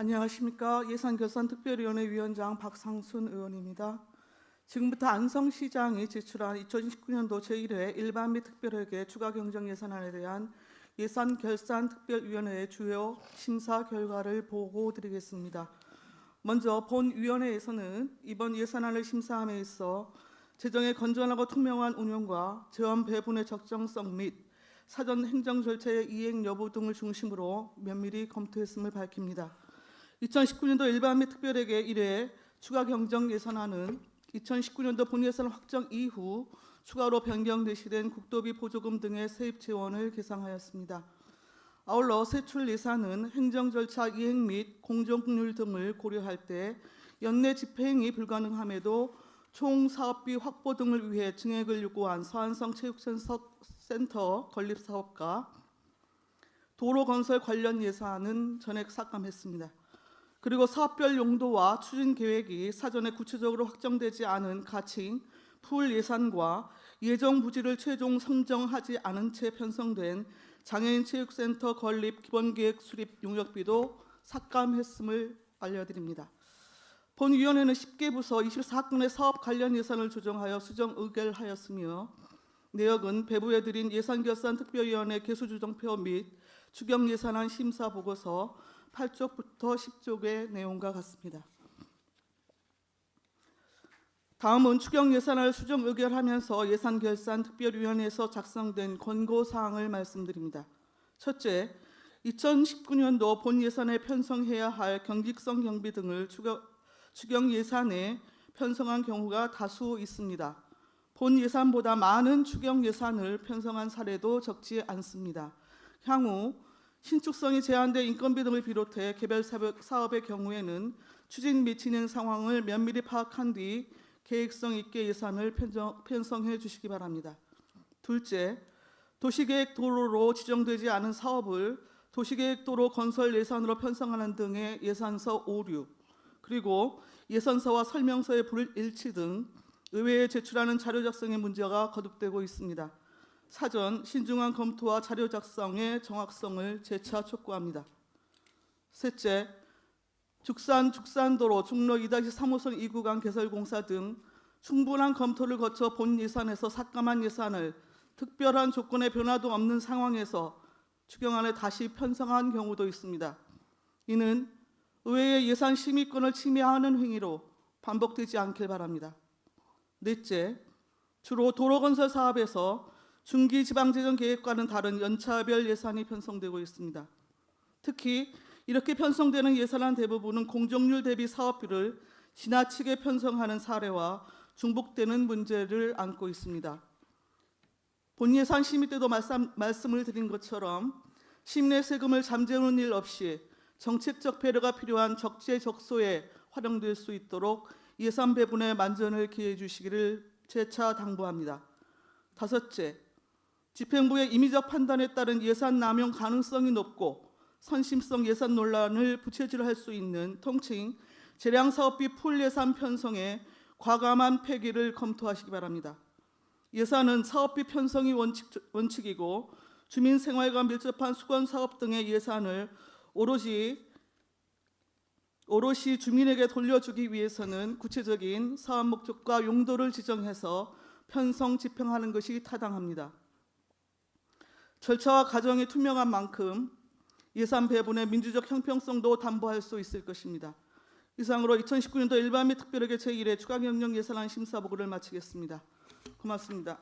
안녕하십니까. 예산결산특별위원회 위원장 박상순 의원입니다. 지금부터 안성시장이 제출한 2019년도 제1회 일반 및 특별회계 추가경정예산안에 대한 예산결산특별위원회의 주요 심사 결과를 보고드리겠습니다. 먼저 본위원회에서는 이번 예산안을 심사함에 있어 재정의 건전하고 투명한 운영과 재원 배분의 적정성 및 사전 행정 절차의 이행 여부 등을 중심으로 면밀히 검토했음을 밝힙니다. 2019년도 일반 및 특별회계 1회 추가 경정 예산안은 2019년도 본예산 확정 이후 추가로 변경 제시된 국도비 보조금 등의 세입 재원을 계상하였습니다. 아울러 세출 예산은 행정 절차 이행 및 공정률 등을 고려할 때 연내 집행이 불가능함에도 총 사업비 확보 등을 위해 증액을 요구한 서안성 체육센터 건립 사업과 도로 건설 관련 예산은 전액 삭감했습니다. 그리고 사업별 용도와 추진 계획이 사전에 구체적으로 확정되지 않은 가칭, 풀 예산과 예정 부지를 최종 선정하지 않은 채 편성된 장애인 체육센터 건립 기본계획 수립 용역비도 삭감했음을 알려드립니다. 본위원회는 10개 부서 24건의 사업 관련 예산을 조정하여 수정 의결하였으며 내역은 배부해드린 예산결산특별위원회 개수조정표 및 추경예산안 심사보고서 8쪽부터 10쪽의 내용과 같습니다. 다음은 추경예산안을 수정 의결하면서 예산결산특별위원회에서 작성된 권고사항을 말씀드립니다. 첫째, 2019년도 본예산에 편성해야 할 경직성 경비 등을 추경예산에 편성한 경우가 다수 있습니다. 본예산보다 많은 추경예산을 편성한 사례도 적지 않습니다. 향후 신축성이 제한된 인건비 등을 비롯해 개별 사업의 경우에는 추진 및 진행 상황을 면밀히 파악한 뒤 계획성 있게 예산을 편성해 주시기 바랍니다. 둘째, 도시계획도로로 지정되지 않은 사업을 도시계획도로 건설 예산으로 편성하는 등의 예산서 오류, 그리고 예산서와 설명서의 불일치 등 의회에 제출하는 자료 작성의 문제가 거듭되고 있습니다. 사전 신중한 검토와 자료 작성의 정확성을 재차 촉구합니다. 셋째, 죽산도로 중로 2-3호선 2구간 개설공사 등 충분한 검토를 거쳐 본 예산에서 삭감한 예산을 특별한 조건의 변화도 없는 상황에서 추경안에 다시 편성한 경우도 있습니다. 이는 의회의 예산 심의권을 침해하는 행위로 반복되지 않길 바랍니다. 넷째, 주로 도로건설 사업에서 중기지방재정계획과는 다른 연차별 예산이 편성되고 있습니다. 특히 이렇게 편성되는 예산안 대부분은 공정률 대비 사업비를 지나치게 편성하는 사례와 중복되는 문제를 안고 있습니다. 본예산 심의 때도 말씀을 드린 것처럼 시민의 세금을 잠재우는 일 없이 정책적 배려가 필요한 적재적소에 활용될 수 있도록 예산 배분에 만전을 기해 주시기를 재차 당부합니다. 다섯째, 집행부의 임의적 판단에 따른 예산 남용 가능성이 높고 선심성 예산 논란을 부채질할 수 있는 통칭 재량사업비 풀 예산 편성에 과감한 폐기를 검토하시기 바랍니다. 예산은 사업비 편성이 원칙이고 주민생활과 밀접한 수건사업 등의 예산을 오롯이 주민에게 돌려주기 위해서는 구체적인 사업 목적과 용도를 지정해서 편성 집행하는 것이 타당합니다. 절차와 과정이 투명한 만큼 예산 배분의 민주적 형평성도 담보할 수 있을 것입니다. 이상으로 2019년도 일반 및 특별회계 제1회 추가경정 예산안 심사 보고를 마치겠습니다. 고맙습니다.